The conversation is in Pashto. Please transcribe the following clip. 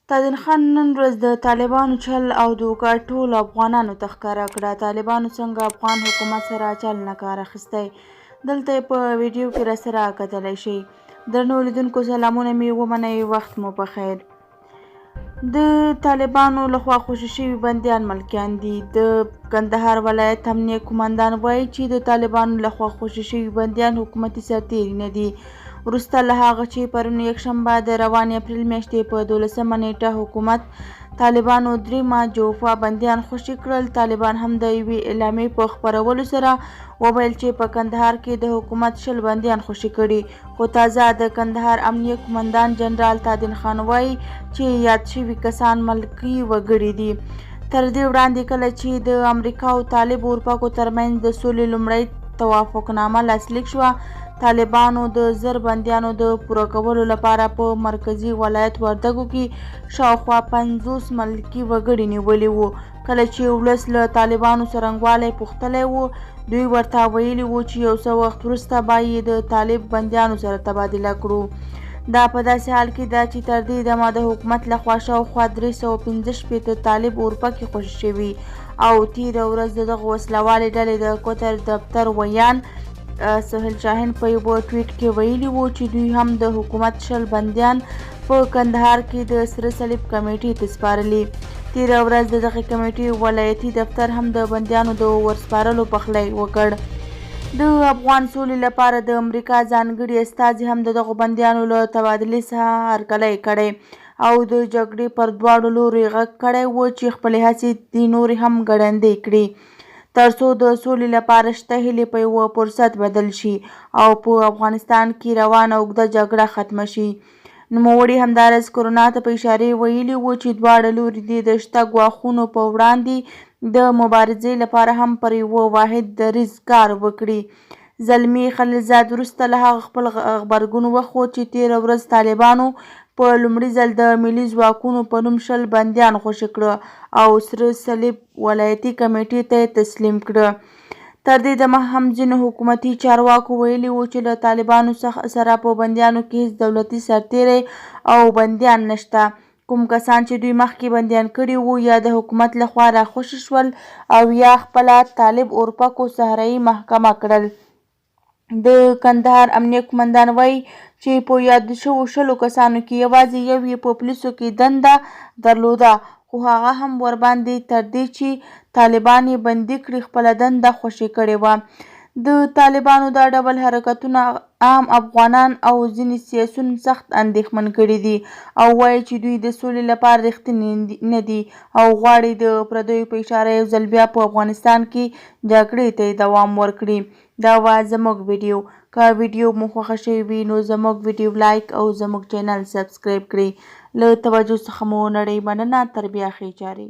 تادین خان نن ورځ د طالبانو چل او دوکه ټولو افغانانو ته ښکاره کړه. طالبانو څنګه افغان حکومت سره چل نه کار اخیستی، دلته یې په ویډیو کې راسره کتلی شئ. درنو لیدونکو سلامونه مې ومنئ، وخت مو په خیر. د طالبانو لخوا خوشي شوي بندیان ملکیان دي. د کندهار ولایت امنیه قومندان وایي چې د طالبانو لخوا خوشي شوي بندیان حکومتي سرتیري نه دي. وروسته له هغه چې پرون یکشنبه د روانې اپریل میاشتې په 12مه نیټه حکومت طالبانو 3 جوفه بندیان خوشي کړل. طالبان هم د یوې اعلامیې په خپرولو سره وویل چې په کندهار کې د حکومت 20 بندیان خوشي کړي. خو تازه د کندهار امنیه قومندان جنرال تادین خان وایي چې یاد شوي کسان ملکي وګړي دي. تر دې وړاندې کله چې د امریکا او طالب اورپکو ترمنځ د سولې لومړی توافقنامه لاسلیک شوه، طالبانو د 1000 بندیانو د پوره کولو لپاره په مرکزي ولایت وردګو کې شاوخوا 50 ملکي وګړي نیولي وو. کله چې ولس له طالبانو څرنګوالی پوښتلی وو، دوی ورته ویلي وو چې یو څه وخت وروسته به یې د طالب بندیانو سره تبادله کړو. دا په داسې حال کې ده چې تر دې دمه د حکومت لخوا شاوخوا 365 طالب اورپکي خوشي شوي او تېره ورځ د دغه وسلوالې ډلې د کوتر دفتر ویان سهیل شاهین په یوه ټویټ کې ویلي وو چې دوی هم د حکومت 20 بندیان په کندهار کې د سره صلیب کمیټې ته سپارلي. تېره ورځ د دغې کمیټې ولایتي دفتر هم د بندیانو د ورسپارلو پخلی وکړ. د افغان سولې لپاره د امریکا ځانګړي استازي هم د دغو بندیانو له تبادلې څخه هرکلی کړی او د جګړې پر دواړو لورو یې غږ کړی و چې خپلې هڅې دې نورې هم ګړندۍ کړي، ترڅو د سولې لپاره شته هیلې په یوه فرصت بدل شي او په افغانستان کې روانه اوږده جګړه ختمه شي. نوموړي همداراز کرونا ته په اشاره ویلي وو چې دواړه لوري دې د شته ګواښونو په وړاندې د مبارزې لپاره هم پر یوه واحد دریځ کار وکړي. زلمي خلیلزاد وروسته له هغه خپل غبرګون وښود چې تېره ورځ طالبانو په لومړي ځل د ملي ځواکونو په نوم 20 بندیان خوشي کړه او سره صلیب ولایتي کمیټې ته یې تسلیم کړه. تر دې دمه هم ځینو حکومتي چارواکو ویلي وو چې له طالبانو سره په بندیانو کې هیڅ دولتي سرتیری او بندیان نشته. کوم کسان چې دوی مخکې بندیان کړي وو یا د حکومت لخوا راخوشي شول او یا خپله طالب اورپکو صحرایي محکمه کړل. د کندهار امنیه قومندان وایي چې په یادو شوو 20 کسانو کې یوازې یو یې په پولیسو کې دنده درلوده، خو هغه هم ورباندې تر دې چې طالبان یې بندي کړي خپله دنده خوشي کړې وه. د طالبانو دا ډول حرکتونه عام افغانان او ځینې سیاسیون سخت اندېښمن کړي دي او وایي چې دوی د سولې لپاره رښتیني نه دي او غواړي د پردیو په اشاره یو ځل بیا په افغانستان کې جګړې ته دوام ورکړي. دا وه زموږ ویډیو. که ویډیو مو خوښه شوې وي نو زموږ ویډیو لایک او زموږ چینل سبسکرایب کړئ. له توجه څخه مو نړۍ مننه. تر بیا ښې چارې.